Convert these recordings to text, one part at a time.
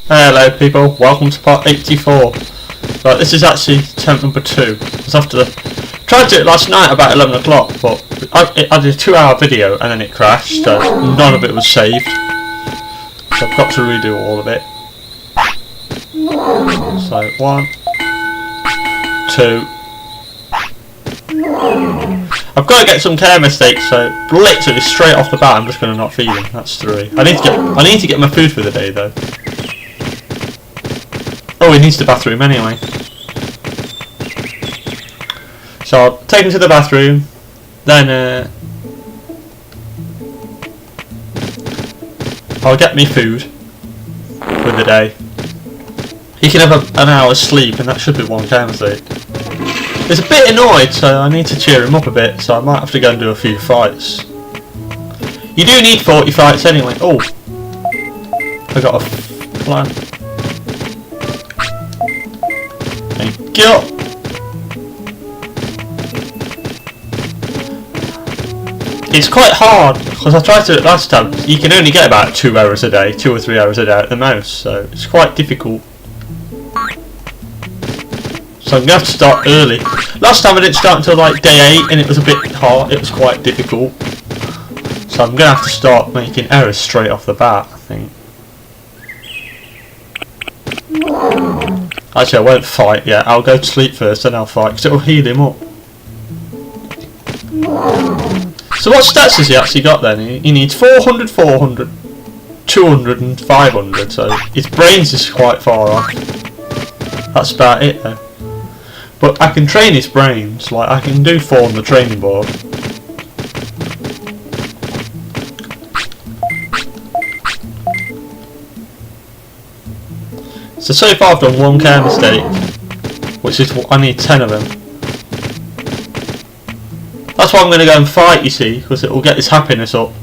Hello people, welcome to part 84. Right, this is actually attempt number 2. It's after tried to do it last night about 11 o'clock, but I did a 2-hour video and then it crashed, so none of it was saved. So I've got to redo all of it. So 1, 2. I've got to get some care mistakes, so literally straight off the bat I'm just going to not feed him. That's 3. I need to get my food for the day though. Oh, he needs the bathroom anyway. So I'll take him to the bathroom, then I'll get me food for the day. He can have an hour's sleep and that should be 1 care mistake. He's a bit annoyed, so I need to cheer him up a bit, so I might have to go and do a few fights. You do need 40 fights anyway. Oh, I got a plan. Thank you. It's quite hard because I tried to do it last time. You can only get about 2 hours a day, 2 or 3 hours a day at the most, so it's quite difficult. So I'm going to have to start early. Last time I didn't start until like day 8 and it was a bit hard, it was quite difficult. So I'm going to have to start making errors straight off the bat, I think. Actually I won't fight yet, I'll go to sleep first then I'll fight because it'll heal him up. So what stats has he actually got then? He needs 400, 400, 200 and 500, so his brains is quite far off. That's about it though. But I can train his brains, like I can do 4 on the training board. So far I've done 1 care mistake, which is I need 10 of them. That's why I'm going to go and fight, you see, because it will get his happiness up.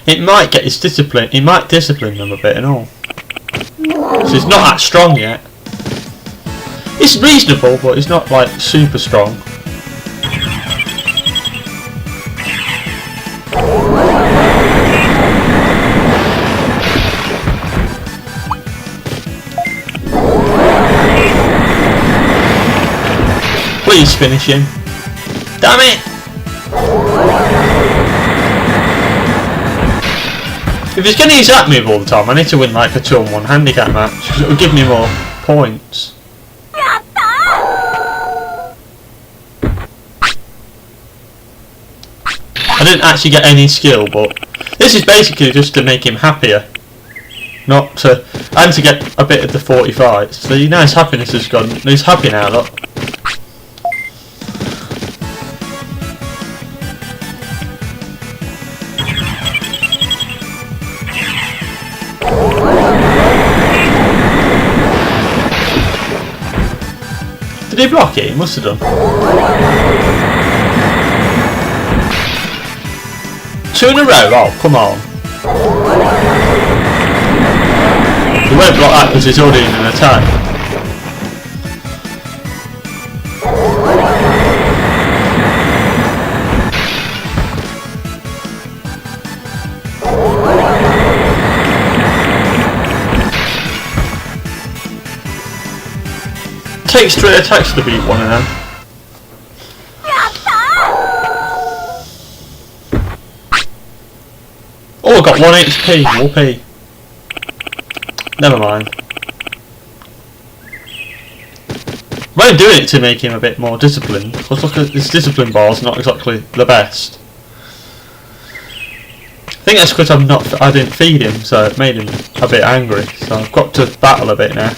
It might get his discipline, it might discipline them a bit and all. So he's not that strong yet. It's reasonable, but he's not like super strong. Please finish him. Damn it! If he's going to use that move all the time, I need to win like a 2-on-1 handicap match because it will give me more points. I didn't actually get any skill, but this is basically just to make him happier. Not to, and to get a bit of the 40 fights. So you know his happiness has gone, he's happy now, look. Did he block it? He must have done. 2 in a row? Oh, come on. He won't block that because he's already in an attack. Takes 3 attacks to beat one of them. Oh, I got 1 HP. Whoopee. Never mind. I'm doing it to make him a bit more disciplined. Because look at his discipline bar's not exactly the best. I think that's because I didn't feed him, so it made him a bit angry. So I've got to battle a bit now.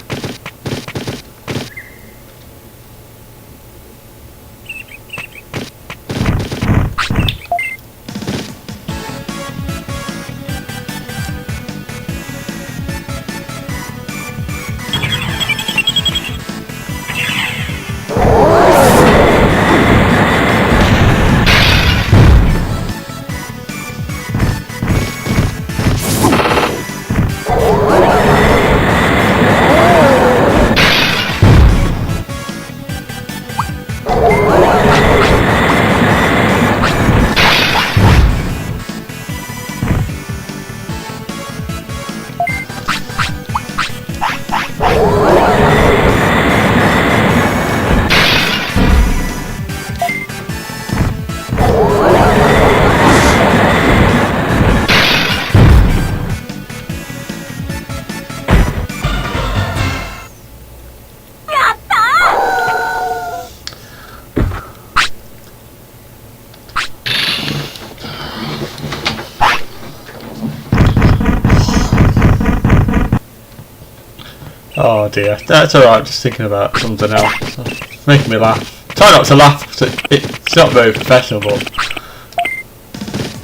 Oh dear, that's alright, just thinking about something else. It's making me laugh. Try not to laugh because it's not very professional, but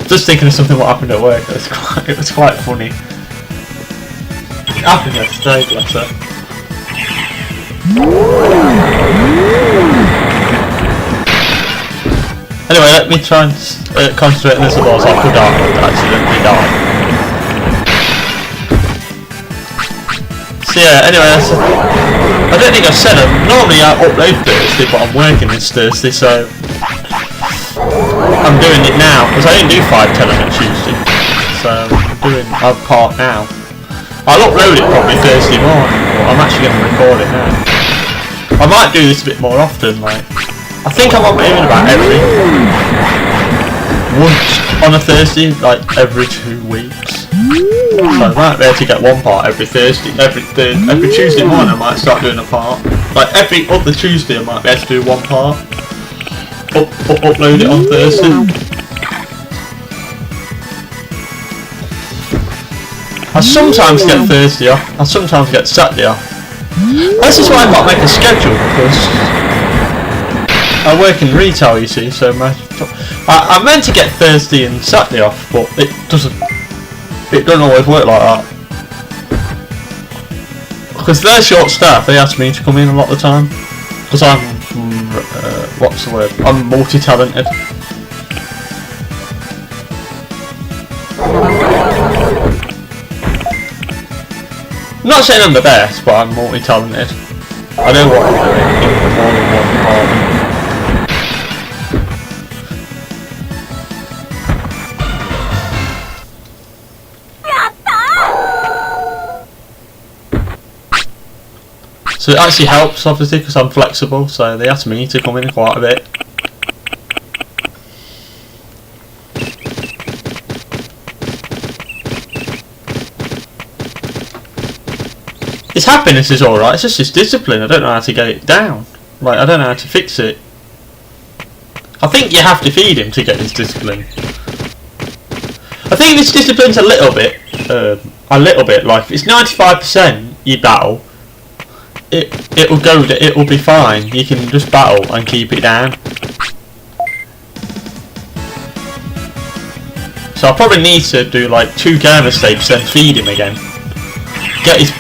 just thinking of something what happened at work. It was quite funny. Happiness, day, bless her. Anyway, let me try and concentrate on this as well, so I could accidentally die. So yeah, anyway, I don't think I've said it. Normally I upload Thursday, but I'm working this Thursday, so I'm doing it now, because I didn't do 5 on Tuesday, so I'm doing my part now. I'll upload it probably Thursday morning, but I'm actually going to record it now. I might do this a bit more often, like, I think I'm uploading about once on a Thursday, like every 2 weeks. So I might be able to get one part every Thursday, every Tuesday morning I might start doing a part. Like every other Tuesday I might be able to do one part. Upload it on Thursday. I sometimes get Thursday off, I sometimes get Saturday off. This is why I've got to make a schedule, because I work in retail, you see, so I meant to get Thursday and Saturday off, but it doesn't always work like that. Because they're short staffed, they ask me to come in a lot of the time. Because I'm, what's the word? I'm multi-talented. I'm not saying I'm the best, but I'm multi-talented. I know what I'm doing in more than one department. So it actually helps, obviously, because I'm flexible, so they ask me to come in quite a bit. His happiness is alright, it's just his discipline. I don't know how to get it down. Like, I don't know how to fix it. I think you have to feed him to get his discipline. I think his discipline's a little bit, like, if it's 95% you battle, it'll be fine. You can just battle and keep it down. So I probably need to do like 2 game mistakes, then feed him again. Get his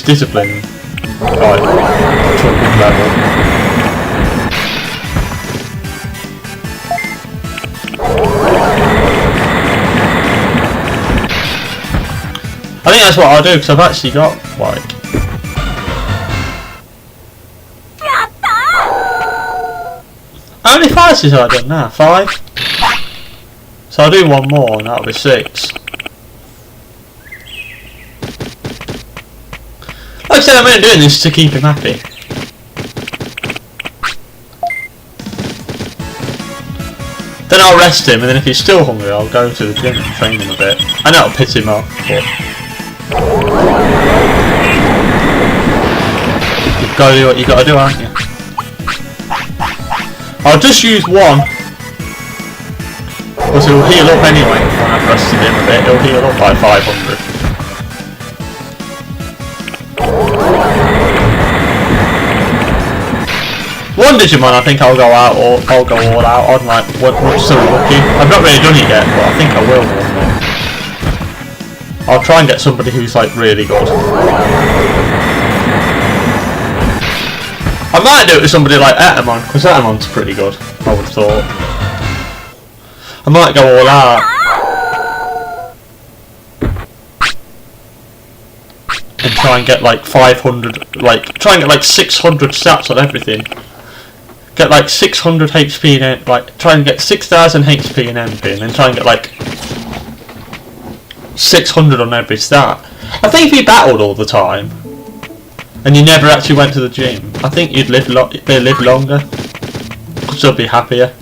discipline like to a good level. I think that's what I'll do, because I've actually got like how many fights have I done now? 5? So I'll do one more and that'll be 6. Like I said, I'm only doing this to keep him happy. Then I'll rest him, and then if he's still hungry I'll go to the gym and train him a bit. I know it'll piss him off, but you've got to do what you've got to do, haven't you? I'll just use one, because he'll heal up anyway when I've rested him a bit. He'll heal up by 500. One Digimon I think I'll go out, or I'll go all out on, like once so lucky. I've not really done it yet, but I think I will one more. I'll try and get somebody who's like really good. I might do it with somebody like Etamon, because Etamon's pretty good, I would have thought. I might go all out. And try and get like 500, like, try and get like 600 stats on everything. Get like 600 HP and like, try and get 6,000 HP and MP, and then try and get like 600 on every stat. I think if you battled all the time, and you never actually went to the gym, I think you'd live longer, because you'll be happier.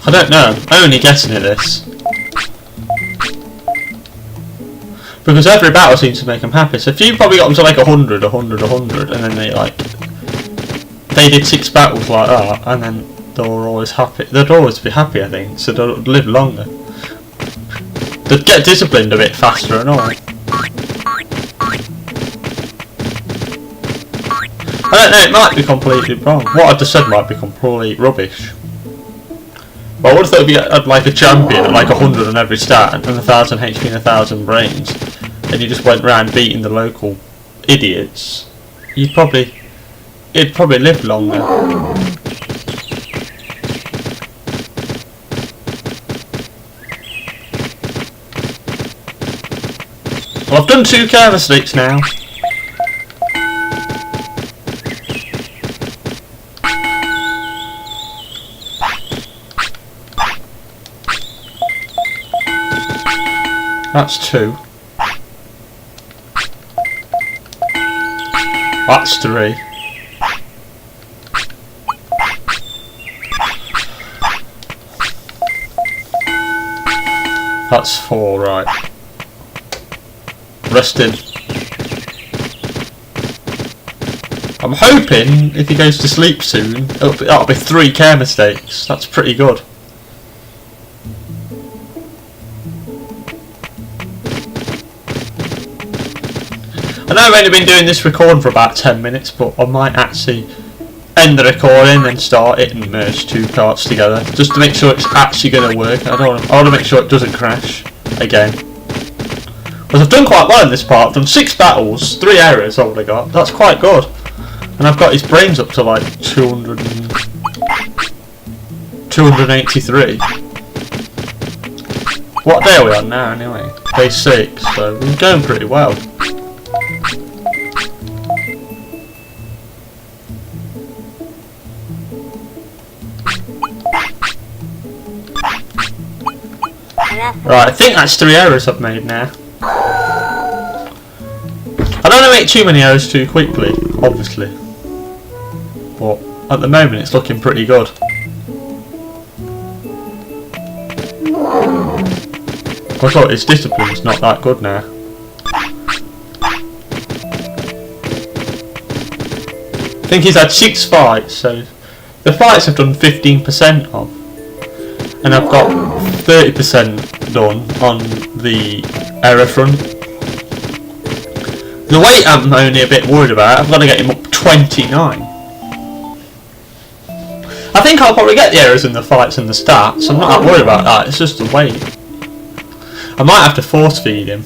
I don't know, I'm only guessing at this. Because every battle seems to make them happy, so if you probably got them to like 100, and then they like they did 6 battles like that, and then they were always happy. They'd always be happy, I think, so they'd live longer. They'd get disciplined a bit faster and all. I don't know, it might be completely wrong. What I just said might be complete rubbish. But I would have thought if you had like a champion at like 100 on every stat and 1000 HP and 1000 brains, and you just went round beating the local idiots, it'd probably live longer. Well, I've done 2 care mistakes now. That's 2. That's 3. That's 4, right. Resting. I'm hoping if he goes to sleep soon, that'll be 3 care mistakes. That's pretty good. I know I've only been doing this recording for about 10 minutes, but I might actually end the recording and start it and merge 2 parts together, just to make sure it's actually going to work. I want to make sure it doesn't crash again. Because I've done quite well in this part. I've done 6 battles, 3 errors I've already got. That's quite good. And I've got his brains up to like 283. What day are we on now anyway? Day 6, so we're going pretty well. Right, I think that's 3 errors I've made now. I don't want to make too many errors too quickly, obviously. But at the moment it's looking pretty good. I thought his discipline's not that good now. I think he's had 6 fights, so the fights I've done 15% of. And I've got 30% done on the error front. The weight I'm only a bit worried about. I've got to get him up 29. I think I'll probably get the errors in the fights and the stats. I'm not that worried about that. It's just the weight. I might have to force feed him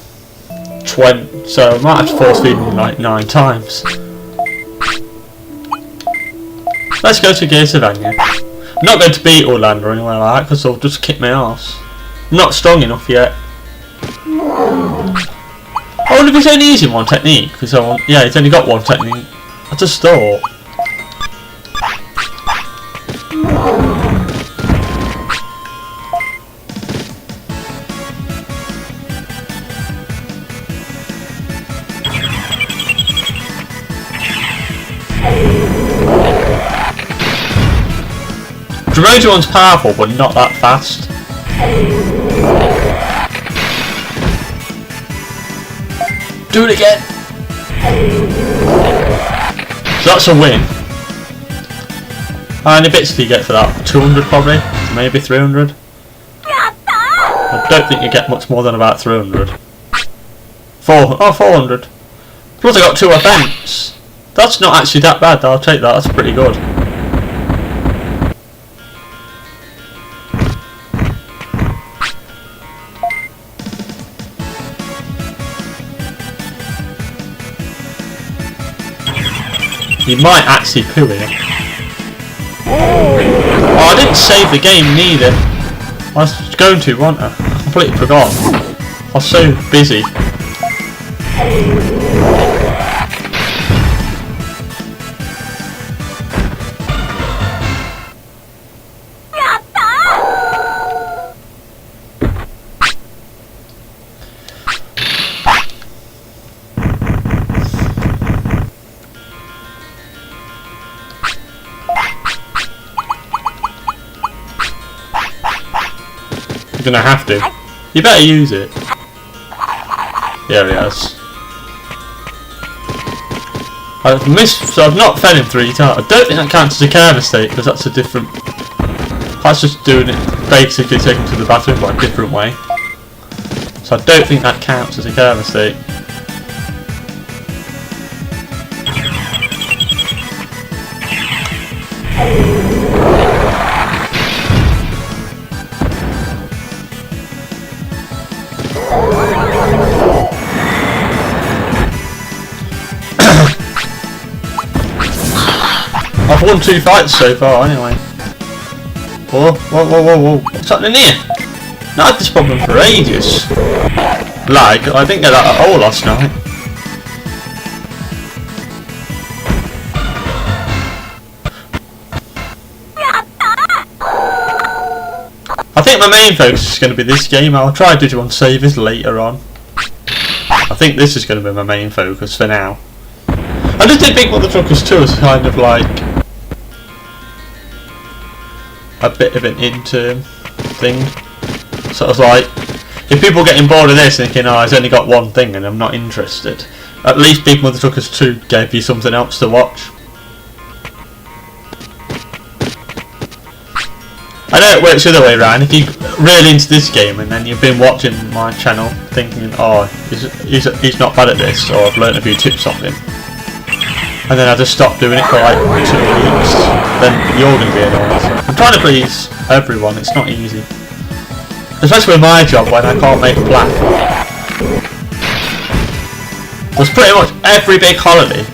20, so I might have to force feed him like 9 times. Let's go to Gururumon. I'm not going to beat Orlando or anywhere like that because they'll just kick my ass. I'm not strong enough yet. I wonder if he's only using 1 technique, because yeah, he's only got 1 technique. I just thought. Gururumon powerful, but not that fast. Do it again! So that's a win. How many bits do you get for that? 200 probably? Maybe 300? I don't think you get much more than about 300. 400. Plus I got 2 events. That's not actually that bad, I'll take that, that's pretty good. You might actually poo it. Oh, I didn't save the game neither. I was going to, wasn't I? I completely forgot. I was so busy. You're gonna have to. You better use it. There he has. I've missed, so I've not fed him 3 times. I don't think that counts as a care mistake because that's a different. That's just doing it, basically taking him to the bathroom by a different way. So I don't think that counts as a care mistake. I've won 2 fights so far, anyway. Whoa, whoa, whoa, whoa, whoa. What's happening here? Not had this problem for ages. Lag, I didn't get that at all last night. I think my main focus is going to be this game. I'll try Digimon Savers later on. I think this is going to be my main focus for now. I just did Big Mother Truckers 2 as kind of like a bit of an interim thing. Sort of like, if people are getting bored of this thinking, oh, I've only got one thing and I'm not interested, at least Big Mother Truckers 2 gave you something else to watch. I know it works the other way around. If you're really into this game and then you've been watching my channel thinking, oh, he's not bad at this, or I've learnt a few tips off him, and then I just stop doing it for like 2 weeks, then you're going to be annoyed. I'm trying to please everyone, it's not easy. Especially with my job when I can't make a plan. There's pretty much every big holiday,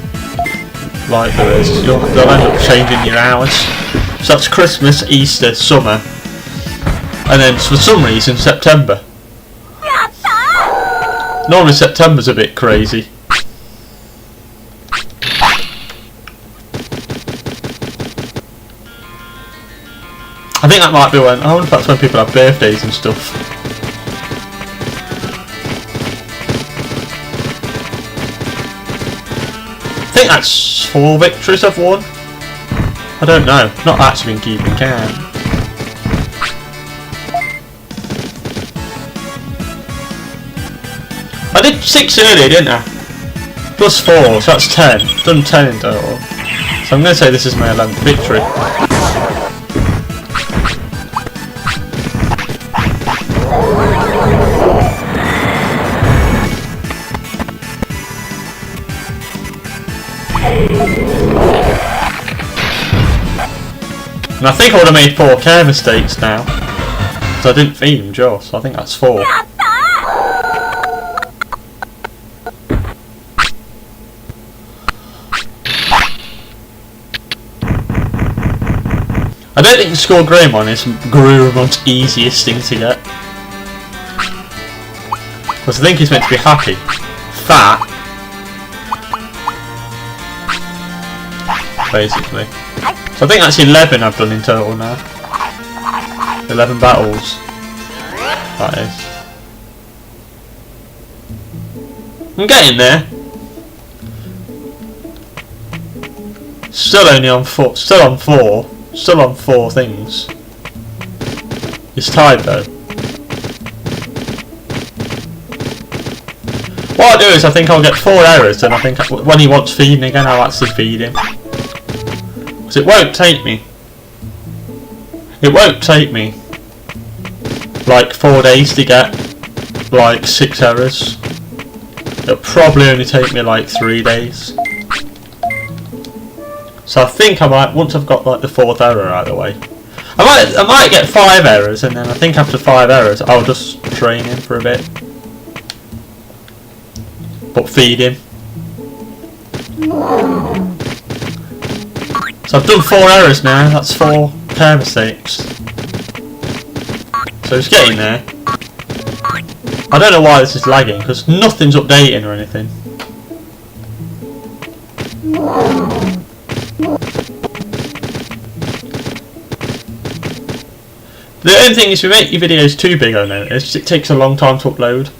like there is, they'll end up changing your hours. So that's Christmas, Easter, summer, and then for some reason September. Normally September's a bit crazy. I think that might be when, I wonder if that's when people have birthdays and stuff. I think that's 4 victories I've won. I don't know, not actually been keeping count. I did 6 earlier, didn't I? Plus 4, so that's 10. Done 10 in total. So I'm going to say this is my 11th victory. And I think I would have made 4 care mistakes now, because I didn't feed him just, so I think that's 4. I don't think the score Gururumon is Gururumon's easiest thing to get, because I think he's meant to be happy, fat, basically. So I think that's 11 I've done in total now. 11 battles. That is. I'm getting there. Still only on 4. Still on 4. Still on 4 things. It's tied though. What I'll do is I think I'll get 4 errors, and I think when he wants feeding again I'll actually feed him. Because it won't take me. It won't take me like 4 days to get like 6 errors. It'll probably only take me like 3 days. So I think I might, once I've got like the 4th error out of the way, I might get 5 errors, and then I think after 5 errors I'll just train him for a bit. But feed him. So I've done 4 errors now, that's 4 care mistakes. So it's getting there. I don't know why this is lagging, because nothing's updating or anything. The only thing is, if you make your videos too big, I noticed, it takes a long time to upload.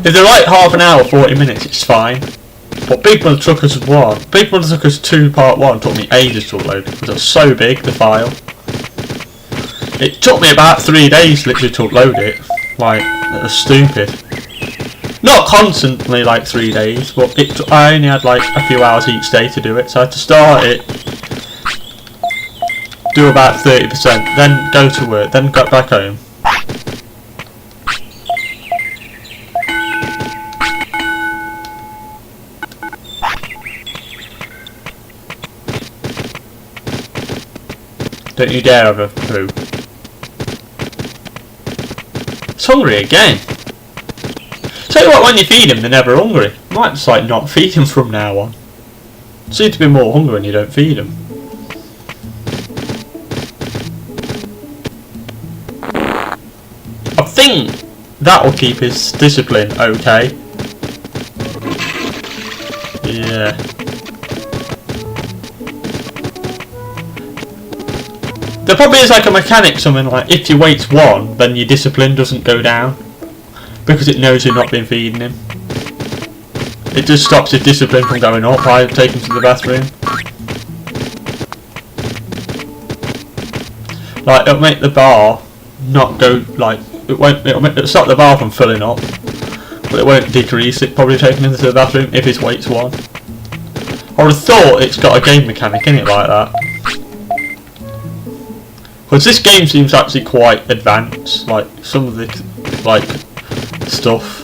If they're like half an hour, 40 minutes, it's fine. But Big Mother Truckers 1, Big Mother Truckers 2 Part 1 took me ages to upload because it was so big, the file. It took me about 3 days literally to upload it. Like, it was stupid. Not constantly, like 3 days, but I only had like a few hours each day to do it, so I had to start it, do about 30%, then go to work, then go back home. Don't you dare have a poo. It's hungry again. Tell you what, when you feed him, they're never hungry. You might just like not feed him from now on. Seem to be more hungry when you don't feed him. I think that'll keep his discipline okay. Yeah. There probably is like a mechanic, something like if your weight's 1, then your discipline doesn't go down. Because it knows you've not been feeding him. It just stops his discipline from going up by taking him to the bathroom. Like, it'll make the bar not go, like, it'll stop the bar from filling up. But it won't decrease it, probably taking him to the bathroom if his weight's 1. I would have thought it's got a game mechanic in it like that. Because this game seems actually quite advanced, like, some of the, like, stuff.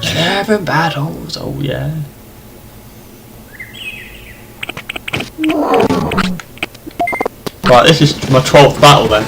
Seven battles, oh yeah. Right, this is my 12th battle then.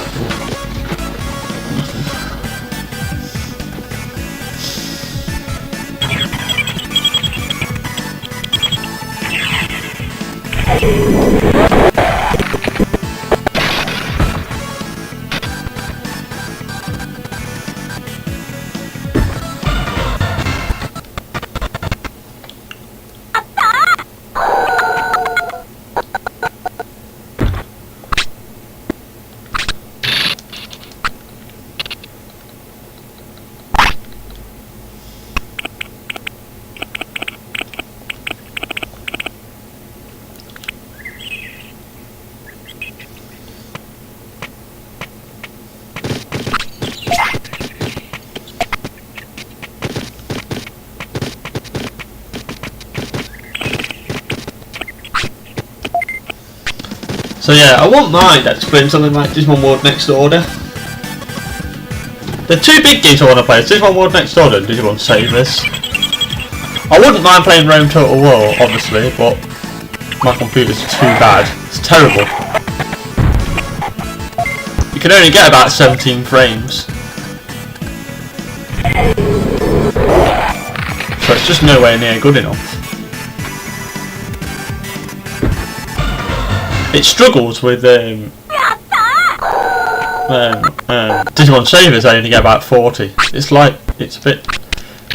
So yeah, I wouldn't mind explaining something like Digimon World Next Order. The two big games I want to play is Digimon World Next Order and Digimon Savers. I wouldn't mind playing Rome Total War, obviously, but my computer's too bad. It's terrible. You can only get about 17 frames. So it's just nowhere near good enough. It struggles with Digimon Savers. I only get about 40. It's like, it's a bit.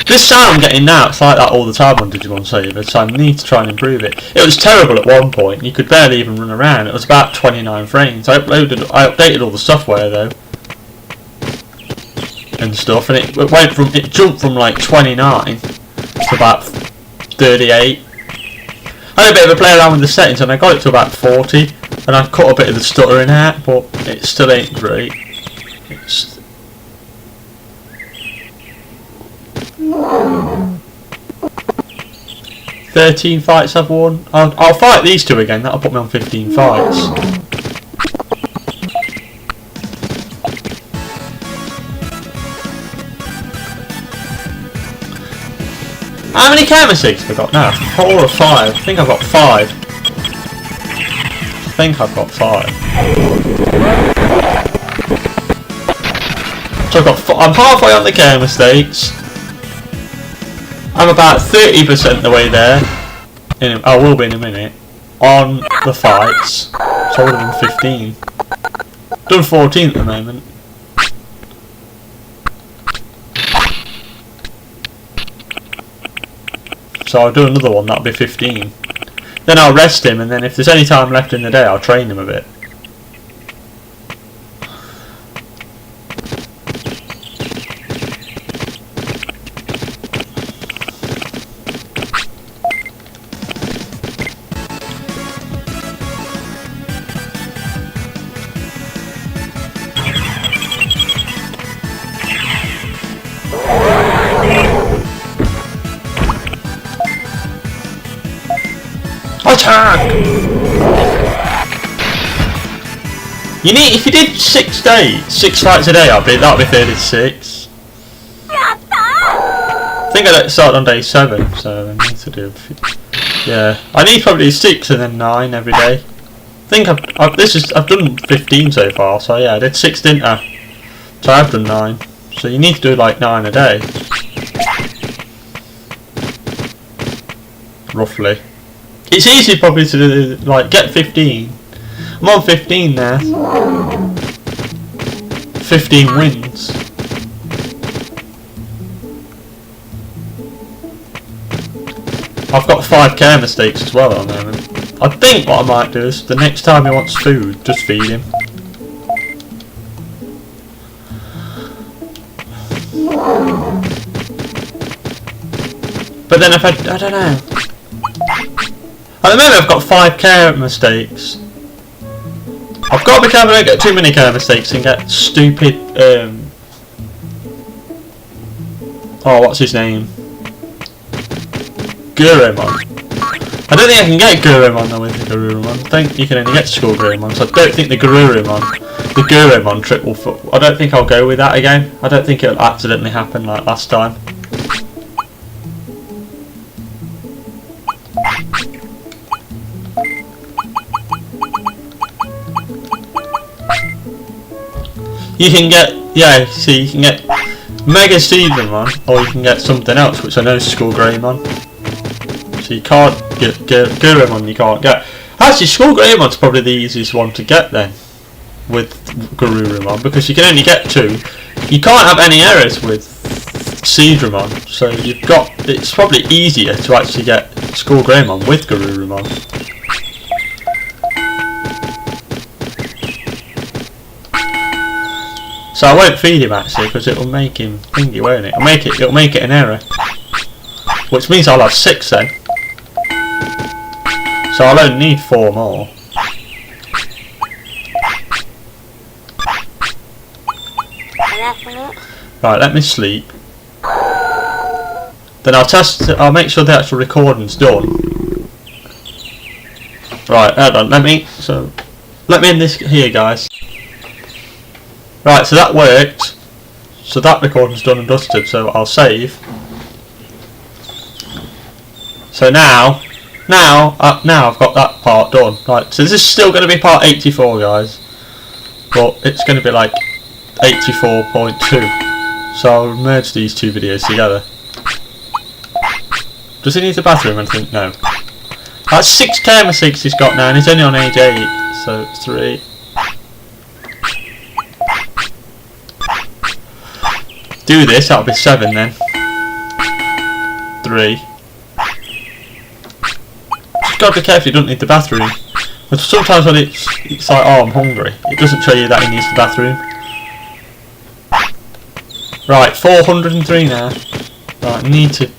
This sound I'm getting now, it's like that all the time on Digimon Savers, so I need to try and improve it. It was terrible at one point. You could barely even run around. It was about 29 frames. I updated all the software though, and stuff, and it jumped from like 29 to about 38. I had a bit of a play around with the settings and I got it to about 40 and I cut a bit of the stuttering out, but it still ain't great. It's 13 fights I've won. I'll fight these two again, that'll put me on 15 fights. How many camera sticks have I got now? 4 or 5? I think I've got 5. So I'm halfway on the camera stakes. I'm about 30% the way there. I will be in a minute. On the fights. So I would have done 15. Done 14 at the moment. So I'll do another one, that'll be 15. Then I'll rest him, and then if there's any time left in the day, I'll train him a bit. Attack! You need, if you did 6 fights a day, that'll be 36. I think I started on day 7, so I need to do. Yeah, I need probably 6 and then 9 every day. I think I've done 15 so far. So yeah, I did 6, didn't I? So I've done 9. So you need to do like 9 a day, roughly. It's easy probably to do, like, get 15. I'm on 15 now. 15 wins. I've got 5k mistakes as well at the moment. I think what I might do is the next time he wants food, just feed him. But then I don't know. At the moment I've got 5k mistakes. I've got to be careful I don't get too many care mistakes and get stupid, oh, what's his name? Gururumon. I don't think I can get Gururumon though with the Gururumon. I think you can only get School Gururumon, so I don't think the Gururumon trick will I don't think I'll go with that again. I don't think it'll accidentally happen like last time. You can get, yeah, see, you can get Mega Digimon, or you can get something else, which I know is School Greymon. So you can't get Gururumon, you can't get. Actually, School Greymon's probably the easiest one to get then, with Gururumon, because you can only get 2. You can't have any errors with Digimon, so you've got. It's probably easier to actually get School Greymon with Gururumon. So I won't feed him actually because it will make him thingy, won't it? It'll make it an error, which means I'll have 6 then. So I'll only need 4 more. Right, let me sleep. Then I'll make sure the actual recording's done. Right, hold on. Let me end this here, guys. Right, so that worked. So that recording's done and dusted, so I'll save. So now I've got that part done. Right, so this is still going to be part 84, guys. But it's going to be like 84.2. So I'll merge these 2 videos together. Does he need the bathroom? I think no. That's 6k mistakes he's got now, and he's only on age 8. So 3. Do this, that'll be 7 then. 3. Just gotta be careful you don't need the bathroom. But sometimes when it's like, oh, I'm hungry, it doesn't show you that he needs the bathroom. Right, 403 now. Right, I need to.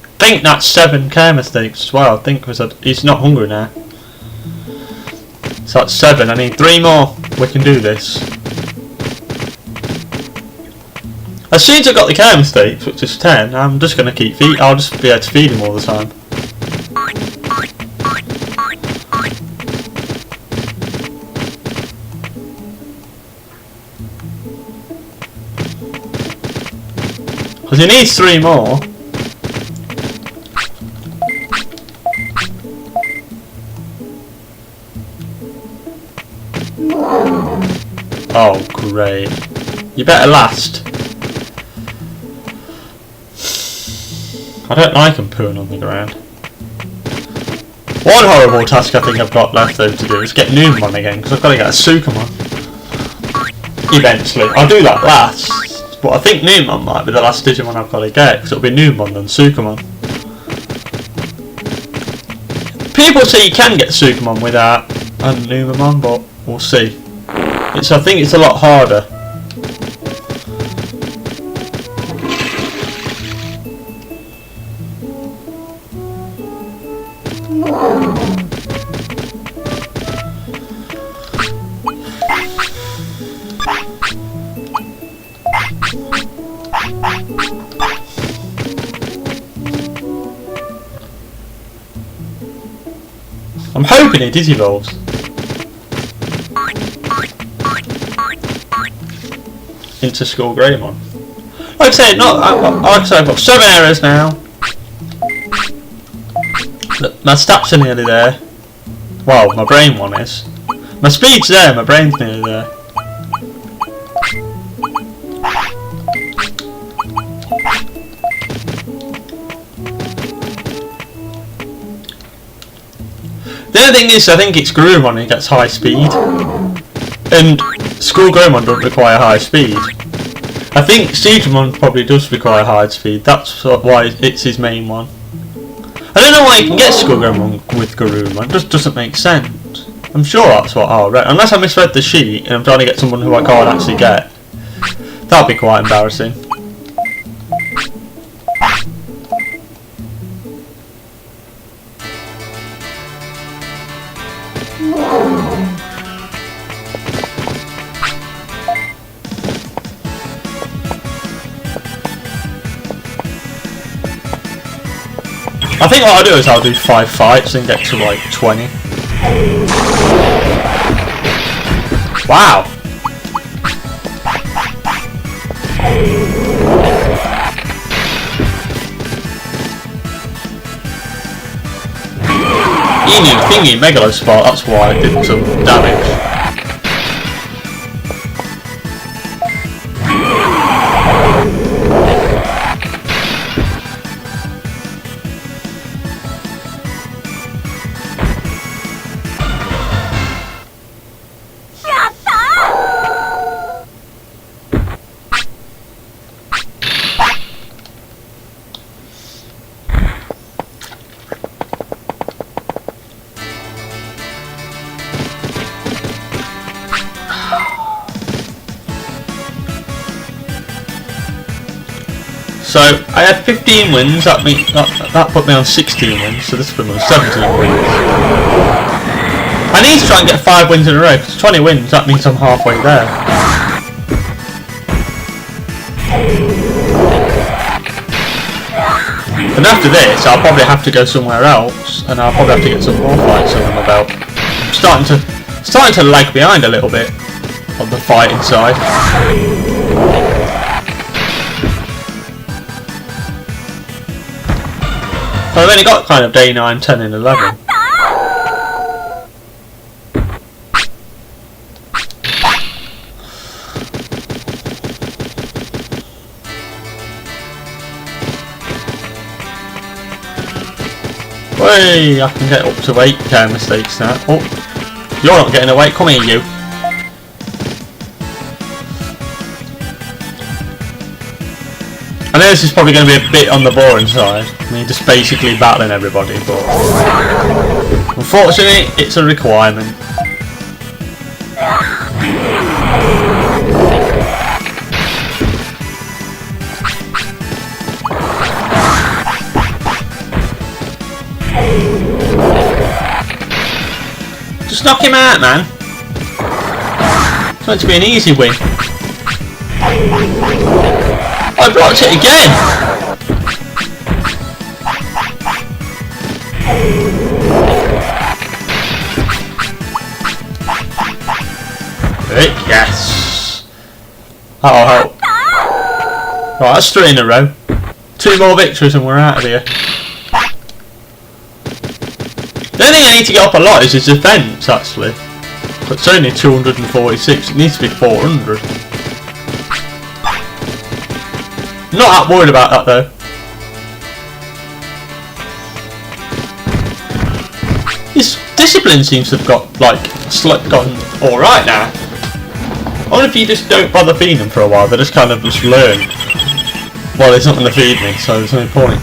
I think that's 7 care mistakes as well. I think he's not hungry now. So that's 7. I need 3 more. We can do this. As soon as I've got the care mistakes, which is 10, I'm just going to keep feeding. I'll just be able to feed him all the time. Because he needs 3 more. Oh, great. You better last. I don't like him pooing on the ground. One horrible task I think I've got left though to do is get Numemon again, because I've got to get a Sukamon. Eventually. I'll do that last, but I think Numemon might be the last Digimon I've got to get, because it'll be Numemon then Sukamon. People say you can get Sukamon without a Numemon, but we'll see. I think it's a lot harder. I'm hoping it digivolves. Into School Greymon. Like I say, I've got 7 errors now. My stats are nearly there. Well, my brain one is. My speed's there, my brain's nearly there. The other thing is, I think it's Gururumon who gets high speed. And School Greymon doesn't require high speed. I think Digimon probably does require high speed, that's why it's his main one. I don't know why you can get School Greymon with Gururumon, it just doesn't make sense. I'm sure that's what I read, unless I misread the sheet and I'm trying to get someone who I can't actually get. That'd be quite embarrassing. I think what I'll do is I'll do 5 fights and get to like 20. Wow! Emu, Thingy, Megalospot, that's why I did some damage. So I had 15 wins, that put me on 16 wins, so this put me on 17 wins. I need to try and get 5 wins in a row, because 20 wins, that means I'm halfway there. And after this, I'll probably have to go somewhere else, and I'll probably have to get some more fights under my belt. I'm starting to lag behind a little bit on the fighting side. I've only got kind of day 9, 10 and 11. Hey, I can get up to 8 care mistakes now. Oh, you're not getting away, come here you. I know this is probably going to be a bit on the boring side. I mean, just basically battling everybody, but unfortunately, it's a requirement. Just knock him out, man. It's meant to be an easy win. I blocked it again! Yes! That'll help. Right, that's 3 in a row. 2 more victories and we're out of here. The only thing I need to get up a lot is his defence, actually. But it's only 246, it needs to be 400. Not that worried about that though. His discipline seems to have got gotten alright now. I wonder if you just don't bother feeding them for a while, they just kind of just learn. Well, it's not going to feed me, so there's no point.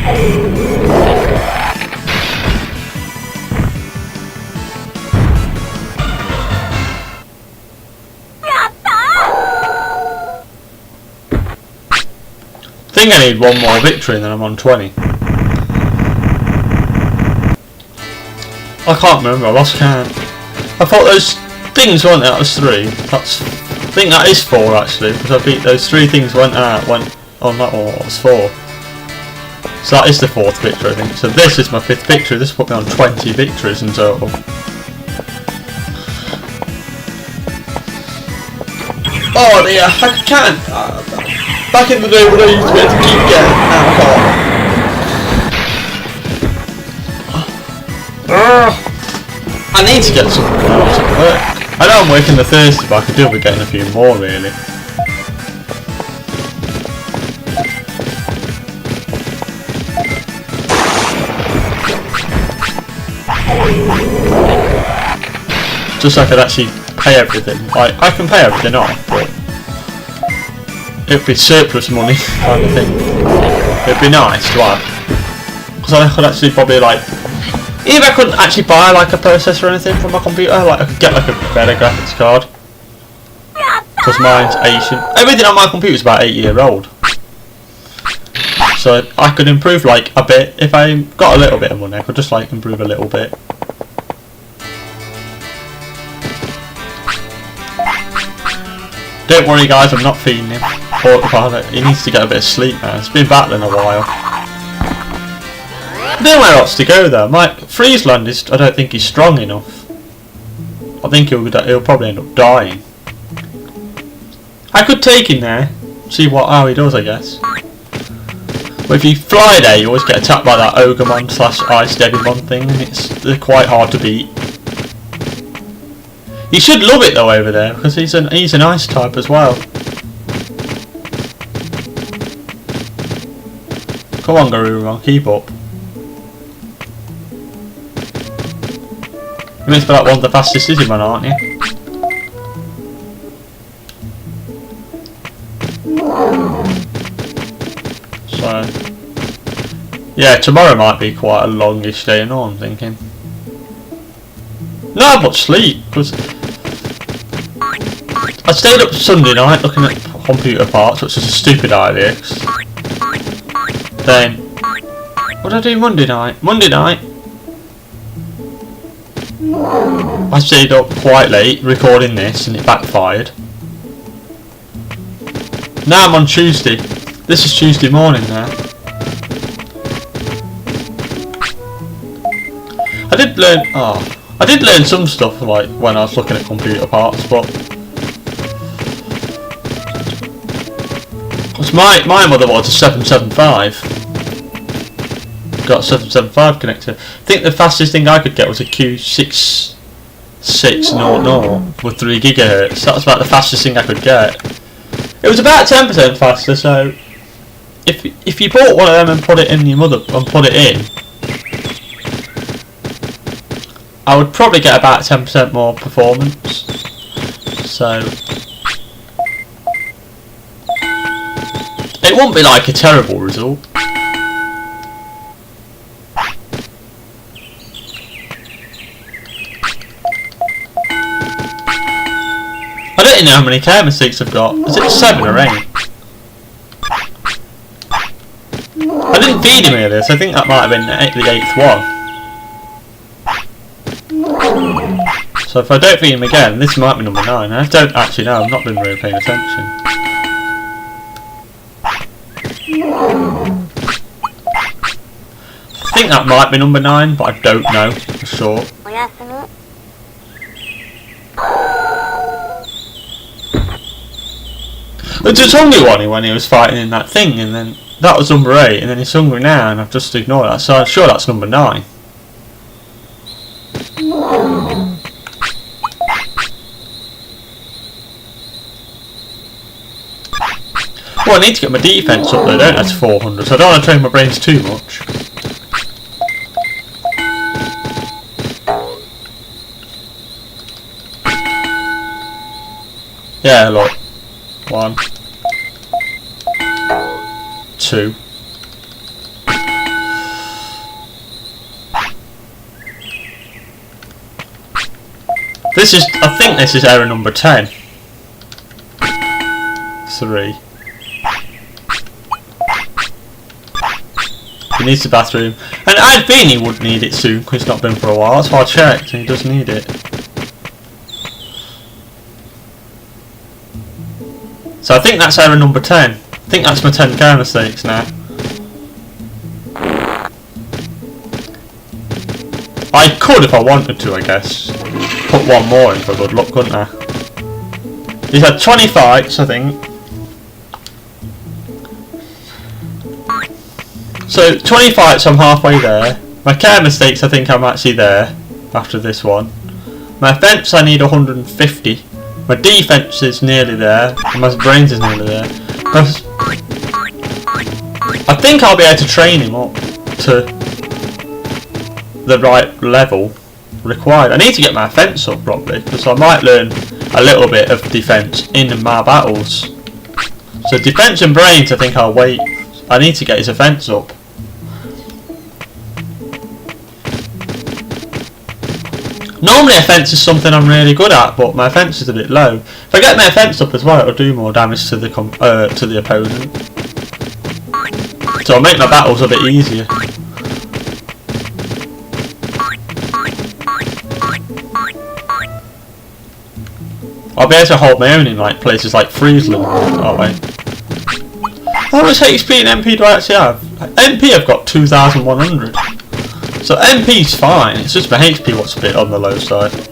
I think I need one more victory and then I'm on 20. I can't remember, I lost count. I thought those things weren't out, that was 3. I think that is 4 actually, because I beat those 3 things went on that one, it was 4. So that is the 4th victory I think. So this is my 5th victory, this put me on 20 victories in total. Oh dear, I can't! Back in the day when I used to be able to keep getting I need to get something else at work. I know I'm working the Thursday, but I could do with getting a few more really. Just so I could actually pay everything. Like, I can pay everything off, but it'd be surplus money kind of thing. It'd be nice to have. Because I could actually probably like, even I couldn't actually buy like a processor or anything from my computer, like I could get like a better graphics card. Because mine's Asian. Everything on my computer is about 8 years old. So I could improve like a bit, if I got a little bit of money, I could just like improve a little bit. Don't worry guys, I'm not feeding him. He needs to get a bit of sleep now, he's been battling a while. Nowhere else to go though. Friesland is, I don't think he's strong enough. I think he'll probably end up dying. I could take him there, see how he does I guess. But if you fly there you always get attacked by that Ogremon / Ice Digimon thing and they're quite hard to beat. He should love it though over there because he's an ice type as well. Come on Gururumon, keep up. You must be like one of the fastest Digimon, aren't you? So yeah, tomorrow might be quite a longish day, I I'm thinking. Not much sleep, because I stayed up Sunday night looking at computer parts, which is a stupid idea. Then, what did I do Monday night? Monday night, I stayed up quite late recording this and it backfired. Now I'm on Tuesday. This is Tuesday morning now. I did learn some stuff like when I was looking at computer parts, but my motherboard's a 775. Got a 775 connector. I think the fastest thing I could get was a Q6600 with 3 GHz. That was about the fastest thing I could get. It was about 10% faster, so if you bought one of them and put it in I would probably get about 10% more performance. So it wouldn't be like a terrible result. I don't even know how many care mistakes I've got. Is it 7 or 8? I didn't feed him earlier, so I think that might have been the 8th one. So if I don't feed him again, this might be number 9. I don't actually know, I've not been really paying attention. I think that might be number 9, but I don't know for sure. It just hungry one when he was fighting in that thing, and then that was number 8, and then he's hungry now, and I've just ignored that, so I'm sure that's number 9. Well, I need to get my defense up there, don't I, to 400, so I don't want to train my brains too much. Yeah, look. 1, 2, This is, I think this is error number 10. 3. He needs the bathroom. And I had been he would need it soon because he's not been for a while. That's why I checked and he does need it. So I think that's error number 10. I think that's my 10 car mistakes now. I could if I wanted to, I guess. Put one more in for good luck, couldn't I? He's had 20 fights, I think. So 20 fights, I'm halfway there. My care mistakes, I think I'm actually there after this one. My offence, I need 150. My defence is nearly there. And my brains is nearly there. I think I'll be able to train him up to the right level required. I need to get my offence up properly because I might learn a little bit of defence in my battles. So defence and brains, I think I'll wait. I need to get his offence up. Normally offence is something I'm really good at, but my offence is a bit low. If I get my offence up as well, it'll do more damage to the opponent. So I'll make my battles a bit easier. I'll be able to hold my own in like places like Friesland, that way. How much HP and MP do I actually have? MP I've got 2,100. So MP's fine, it's just my HP what's a bit on the low side.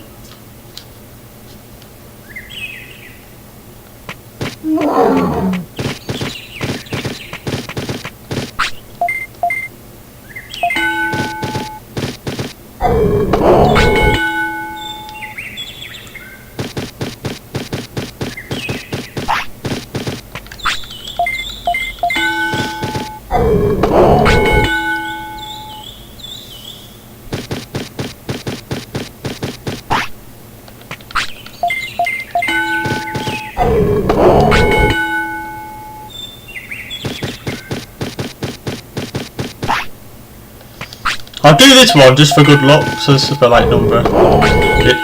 I'll do this one just for good luck, so this is for like number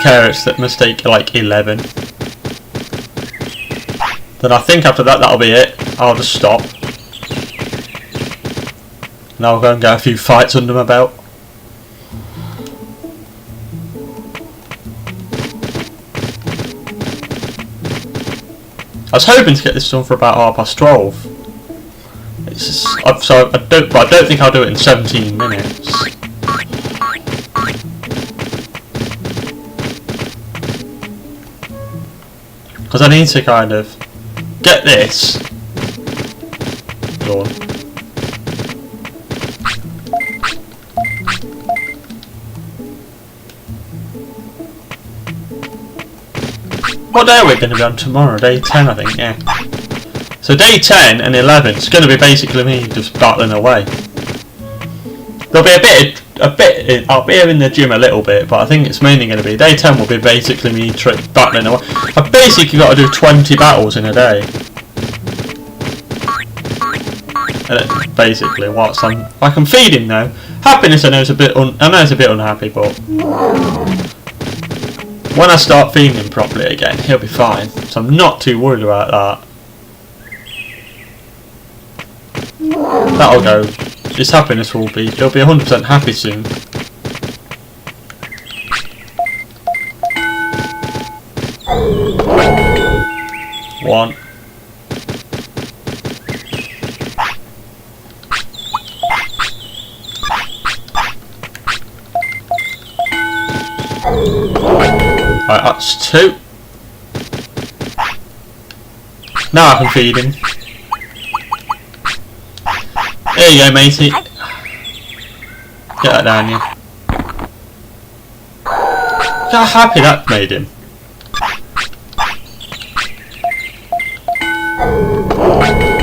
carrots that mistake like 11. Then I think after that that'll be it. I'll just stop. And I'll go and get a few fights under my belt. I was hoping to get this done for about 12:30. It's just, I don't think I'll do it in 17 minutes. Because I need to kind of get this done. What day are we going to be on tomorrow? Day 10, I think, yeah. So day 10 and 11 is going to be basically me just battling away. There'll be a bit, I'll be here in the gym a little bit, but I think it's mainly going to be, day 10 will be basically me battling away. I've basically got to do 20 battles in a day. And basically, whilst I can feed him now. Happiness, I know it's a bit unhappy, but when I start feeding him properly again, he'll be fine. So I'm not too worried about that. That'll go. His happiness will be, he'll be 100% happy soon. One. Right, that's 2. Now I can feed him. There you go, matey. Get that down, you. Look how happy that made him.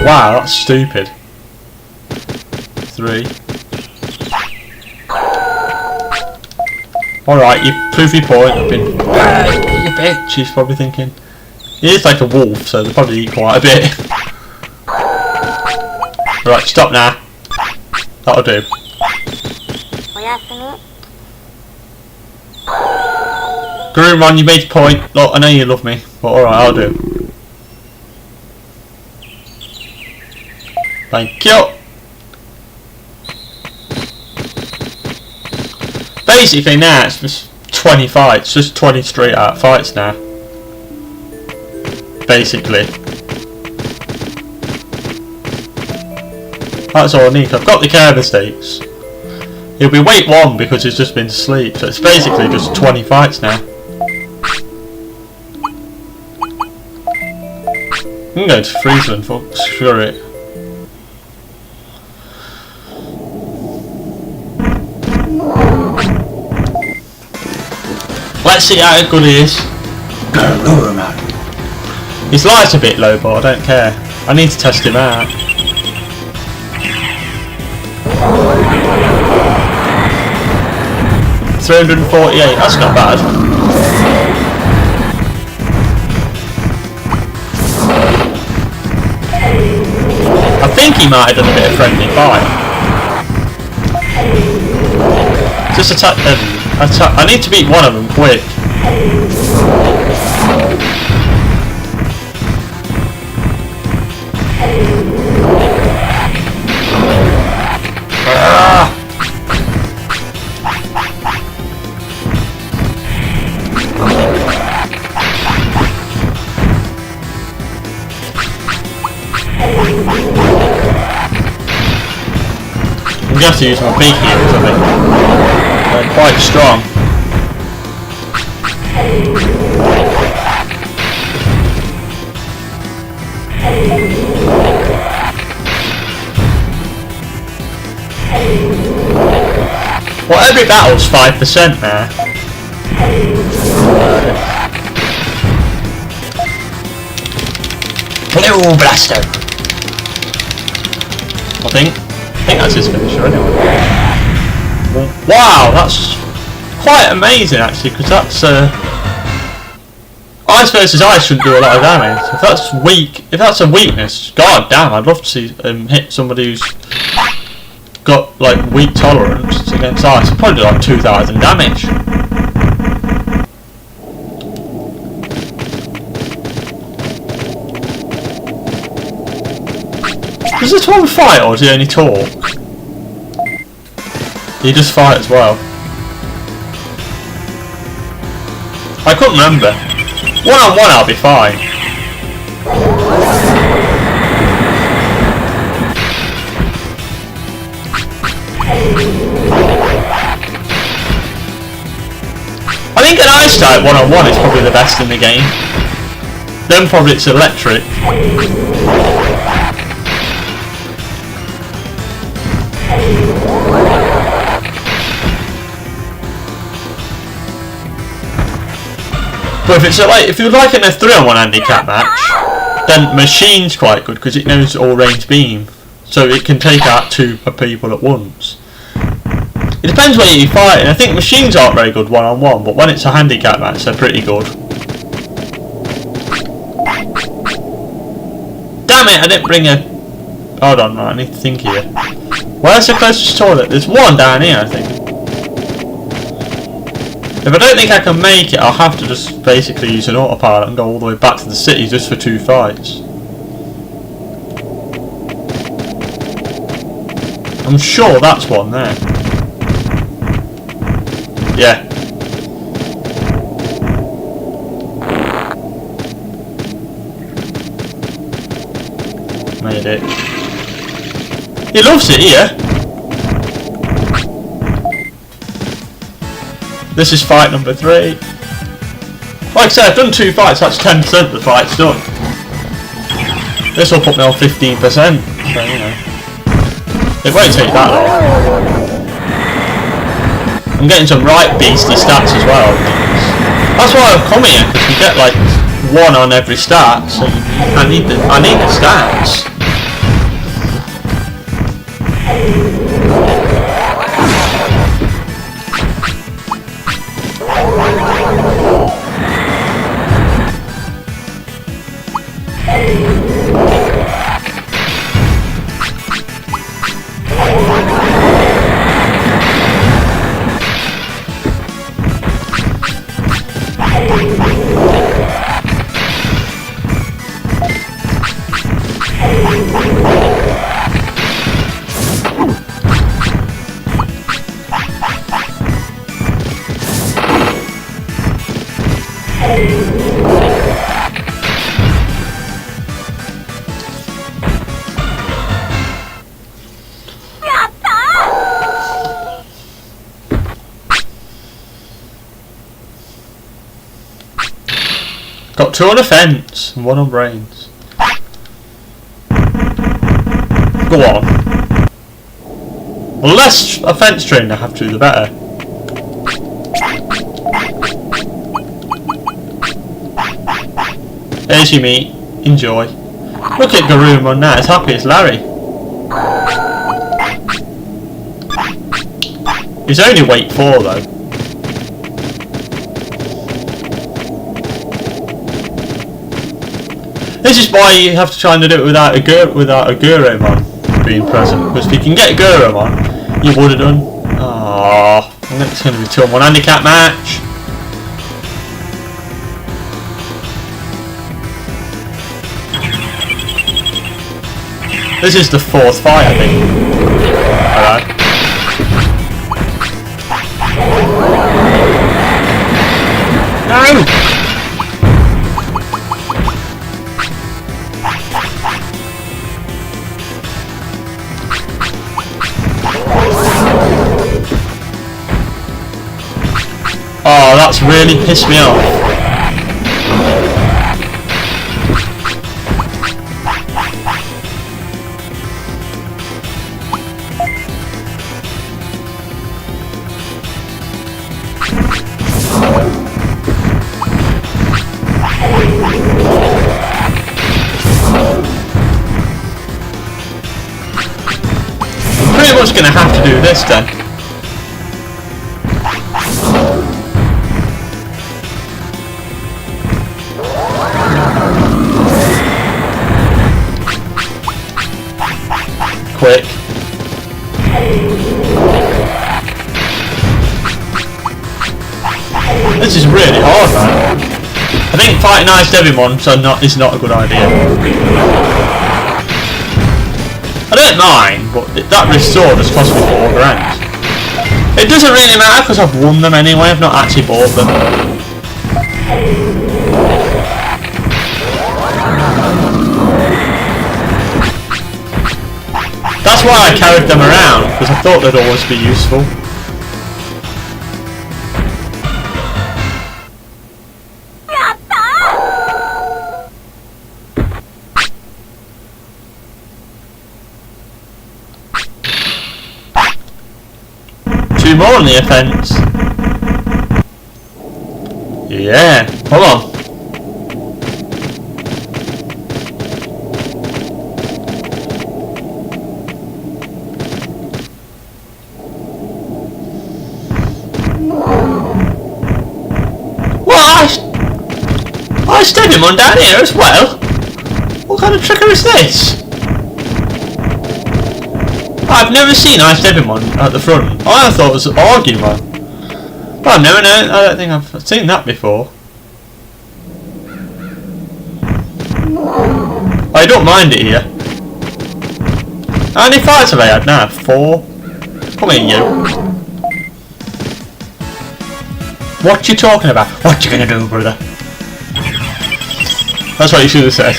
Wow, that's stupid. 3. Alright, you prove your point. I've been. You bitch, he's probably thinking. He is like a wolf, so they probably eat quite a bit. Right, stop now. That'll do. Gururumon, you made a point. Look, I know you love me, but alright, I'll do. Thank you. Basically now it's just 20 fights, just 20 straight out fights now. Basically. That's all I need. I've got the care mistakes. He'll be weight 1 because he's just been to sleep, so it's basically just 20 fights now. I'm going to Friesland, folks. Screw it. Let's see how good he is. His light's a bit low, but I don't care. I need to test him out. $348, that's not bad. I think he might have done a bit of friendly fire. Just attack them. I need to beat one of them quick. I'm going to have to use my big heals, I think. They're quite strong. Well, every battle's 5% now. Blue Blaster! I think that's his finisher anyway. Wow, that's quite amazing actually, because that's ice versus ice shouldn't do a lot of damage. If that's weak, if that's a weakness, god damn, I'd love to see him hit somebody who's got like weak tolerance against ice. It'd probably do like 2,000 damage. Does this one fight or does he only talk? He just fight as well. I couldn't remember. One on one I'll be fine. I think an ice type one on one is probably the best in the game. Then probably it's electric. But if it's if you're like in a 3-on-1 handicap match, then Machine's quite good because it knows all range beam, so it can take out 2 people at once. It depends where you're fighting. I think Machines aren't very good 1-on-1, but when it's a handicap match, they're pretty good. Damn it! I didn't bring a. Hold on, right, I need to think here. Where's the closest toilet? There's one down here, I think. If I don't think I can make it, I'll have to just basically use an autopilot and go all the way back to the city just for 2 fights. I'm sure that's one there. Yeah. Made it. He loves it here. This is fight number 3. Like I said, I've done 2 fights, that's 10% of the fight's done. This will put me on 15%, so you know. It won't take that long. I'm getting some right beastly stats as well. That's why I've come here, because you get like 1 on every stat, so I need the stats. Got 2 on offence and 1 on brains. Go on. The less offence training I have to, the better. There's your meat. Enjoy. Look at Gururumon now, as happy as Larry. He's only weight 4 though. This is why you have to try and do it without a Gururumon being present. Because if you can get a Gururumon, you would have done. Aww, I think it's going to be a 2-on-1 handicap match. This is the 4th fight, I think. Alright. No! Oh, that's really pissed me off. Pretty much gonna have to do this then. Quick. This is really hard, man. I think fighting Ice Digimon is not a good idea. I don't mind, but that restore has cost me £4 grand. It doesn't really matter because I've won them anyway, I've not actually bought them. That's why I carried them around, because I thought they'd always be useful. Two more on the offence. Yeah, hold on. I stepped him on down here as well. What kind of trickery is this? I've never seen Ice Digimon at the front. I thought it was Argumon. Well, I've never known. I don't think I've seen that before. I don't mind it here. How many fights have I had now? 4. Come here, you. What you talking about? What you gonna do, brother? That's what you should have said.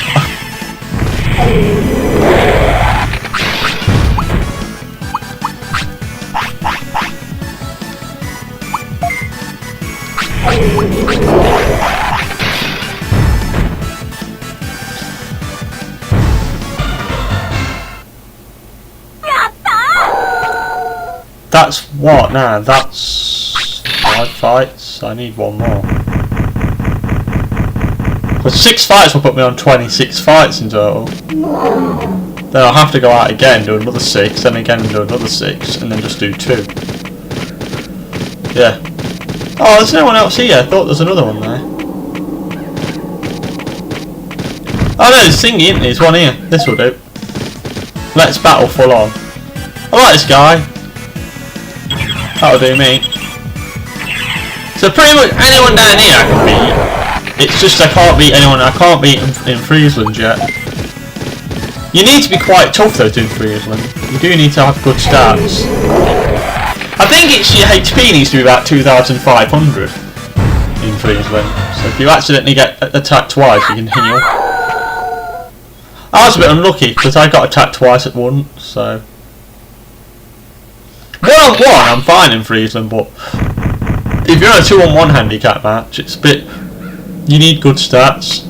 That's what now? That's 5 fights. I need 1 more. But 6 fights will put me on 26 fights in total. Then I'll have to go out again, do another 6, then again do another 6, and then just do 2. Yeah. Oh, there's no one else here. I thought there was another one there. Oh no, there's thingy, isn't there? There's one here. This will do. Let's battle full on. I like this guy. That'll do me. So pretty much anyone down here I can beat. It's just I can't beat anyone. I can't beat in Friesland yet. You need to be quite tough though doing Friesland. You do need to have good stats. I think it's your HP needs to be about 2,500 in Friesland. So if you accidentally get attacked twice, you can heal. I was a bit unlucky because I got attacked twice at once. So 1-on-1, I'm fine in Friesland, but if you're in a 2-on-1 handicap match, it's a bit You need good stats.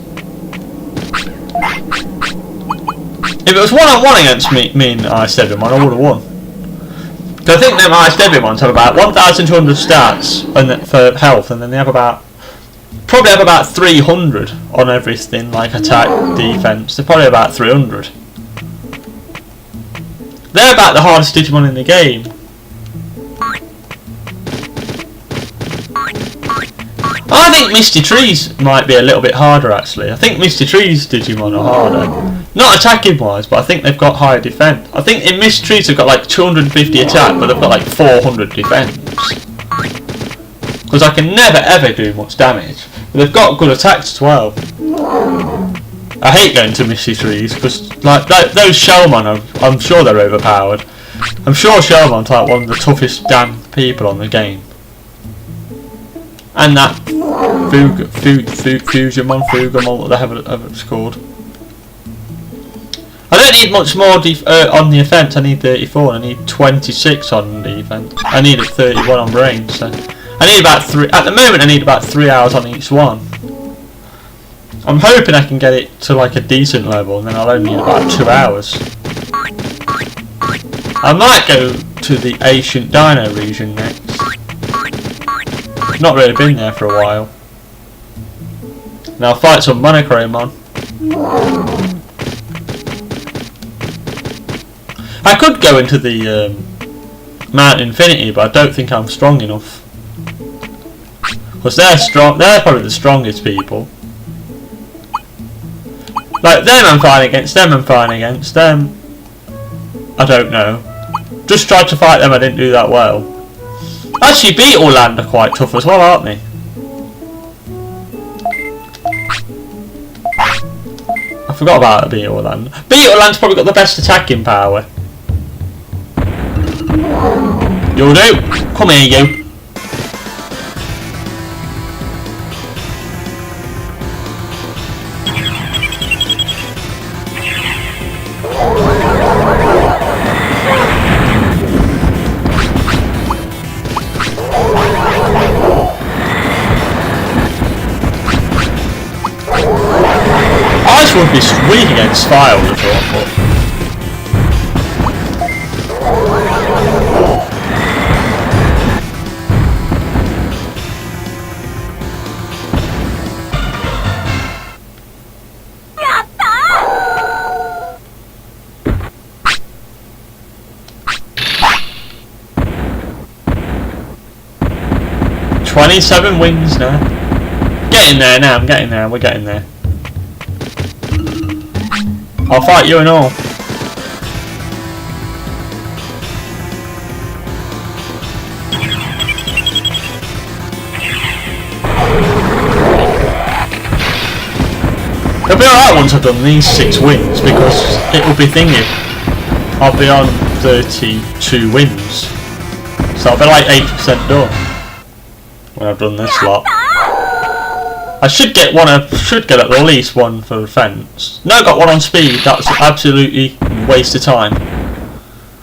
If it was one-on-one against me and Ice Digimon, I would have won. I think them Ice Digimons have about 1,200 stats for health, and then they have probably have about 300 on everything, like attack, defense. They're probably about 300. They're about the hardest Digimon in the game. I think Misty Trees might be a little bit harder actually. I think Misty Trees Digimon are harder. Not attacking wise, but I think they've got higher defense. I think in Misty Trees they've got like 250 attack, but they've got like 400 defense. Because I can never ever do much damage. But they've got good attacks as well. I hate going to Misty Trees because like those Shellmon, I'm sure they're overpowered. I'm sure Shellmon's like one of the toughest damn people on the game. And that Fusionmon, whatever it's called. I don't need much more on the offense. I need 34 and I need 26 on defense. I need 31 on range. So I need about 3. At the moment, I need about 3 hours on each one. I'm hoping I can get it to like a decent level, and then I'll only need about 2 hours. I might go to the Ancient Dino region next. Not really been there for a while. Now I'll fight some Monochromon. I could go into the Mount Infinity, but I don't think I'm strong enough. Because they're strong. They're probably the strongest people. Like them, I'm fighting against. Them, I'm fighting against. Them, I don't know. Just tried to fight them. I didn't do that well. Actually, Beetleland are quite tough as well, aren't they? I forgot about Beetleland. Beetleland's probably got the best attacking power. You'll do. Come here, you. Ice would be weak against fire, I would have thought, but... "27 wins now." Getting there now, I'm getting there, we're getting there. I'll fight you and all. It'll be alright once I've done these 6 wins, because it'll be thingy. I'll be on 32 wins. So I'll be like 80% done when I've done this lot. I should get at least one for defense. No, got one on speed. That's absolutely waste of time.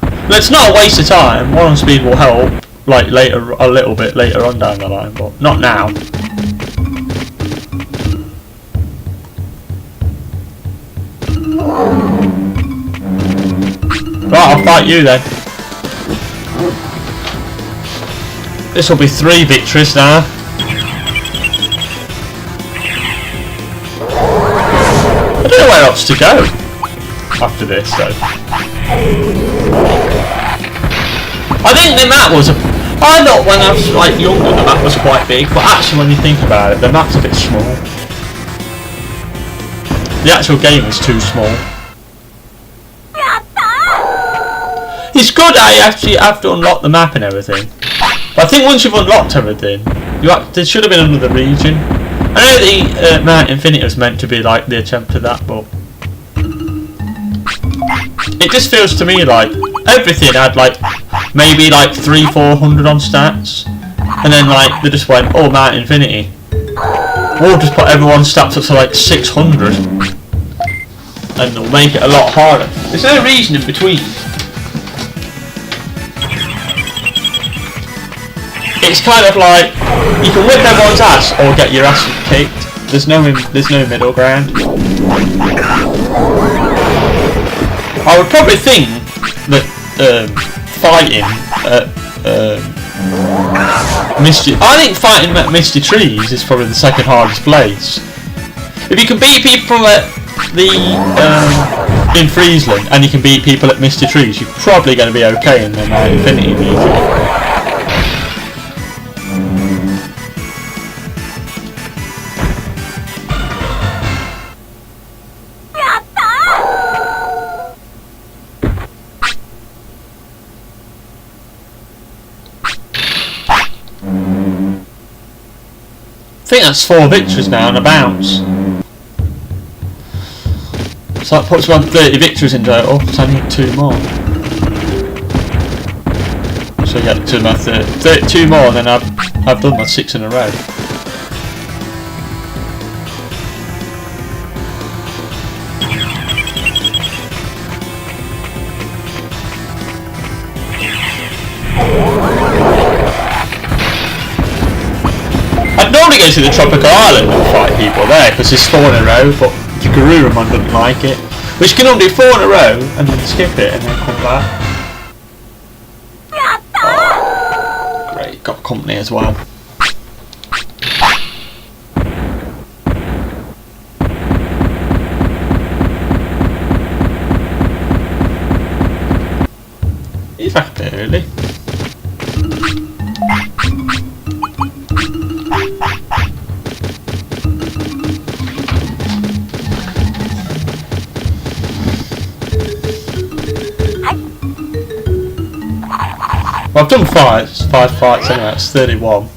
But it's not a waste of time. One on speed will help, like later, a little bit later on down the line, but not now. Right, I'll fight you then. This will be 3 victories now. I don't know where else to go after this though. I think the map was I thought when I was like younger the map was quite big, but actually when you think about it, the map's a bit small. The actual game is too small. It's good that you actually have to unlock the map and everything. But I think once you've unlocked everything, there should have been another region. I know the Mount Infinity was meant to be like the attempt to that, but it just feels to me like everything had like maybe like 300-400 on stats, and then like they just went, oh, Mount Infinity, we'll just put everyone's stats up to like 600 and they'll make it a lot harder. There's no reason in between. It's kind of like you can whip everyone's ass or get your ass kicked. There's no middle ground. I would probably think that fighting Misty. I think fighting at Misty Trees is probably the second hardest place. If you can beat people at the in Friesland and you can beat people at Misty Trees, you're probably going to be okay in the Infinity region. I think that's 4 victories now and a bounce. So that puts me on 30 victories in total, so I need 2 more. So yeah, to my 32 more and then I've done my 6 in a row. I'd normally go to the tropical island and fight people there because it's 4 in a row, but the Gururumon doesn't like it. Which can only do 4 in a row and then skip it and then come back. Oh, great, got company as well. He's back a bit early. Well, I've done 5 fights anyway, that's 31.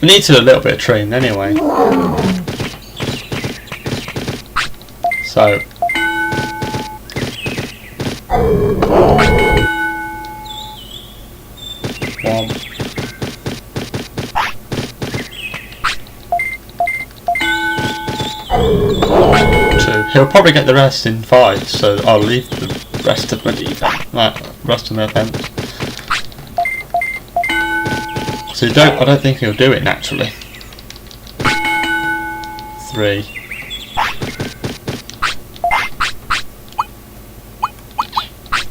We need to do a little bit of training anyway. So. One. 2. He'll probably get the rest in 5, so I'll leave the rest of my defense, rest of my offense. So I don't think he'll do it naturally. 3.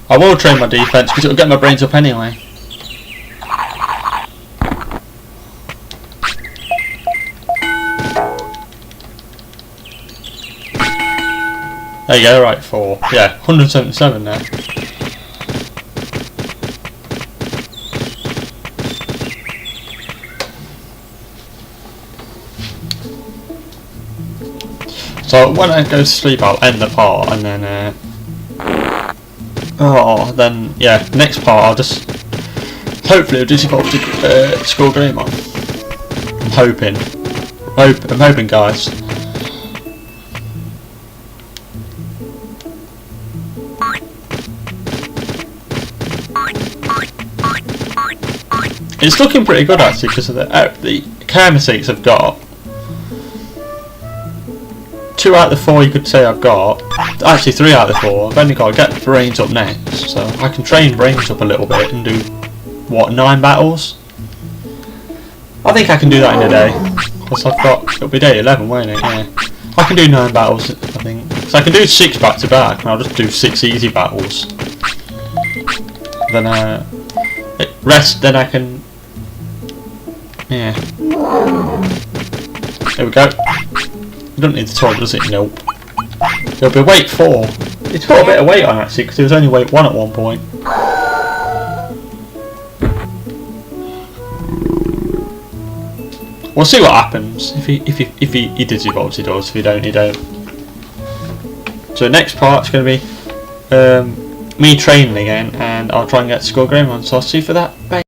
I will train my defense because it'll get my brains up anyway. There you go, right, 4. Yeah, 177 now. So when I go to sleep, I'll end the part, and then yeah, next part I'll just hopefully it'll just evolve to score Gururumon. I'm hoping, guys. It's looking pretty good actually because of the camera seats I've got. 2 out of the 4 you could say I've got. Actually 3 out of the 4. I've only got to get brains up next, so I can train brains up a little bit and do what, 9 battles? I think I can do that in a day. Because I've got, it'll be day 11, won't it? Yeah. I can do 9 battles, I think. So I can do 6 back to back, and I'll just do 6 easy battles. Then rest, then I can... Yeah. There we go. You don't need the toilet, does it? Nope. It'll be weight 4. It's got a bit of weight on actually, because it was only weight 1 at one point. We'll see what happens. If he digivolves, he does. If he don't, he don't. So the next part's going to be me training again, and I'll try and get Gururumon. So I'll see you for that. Bye.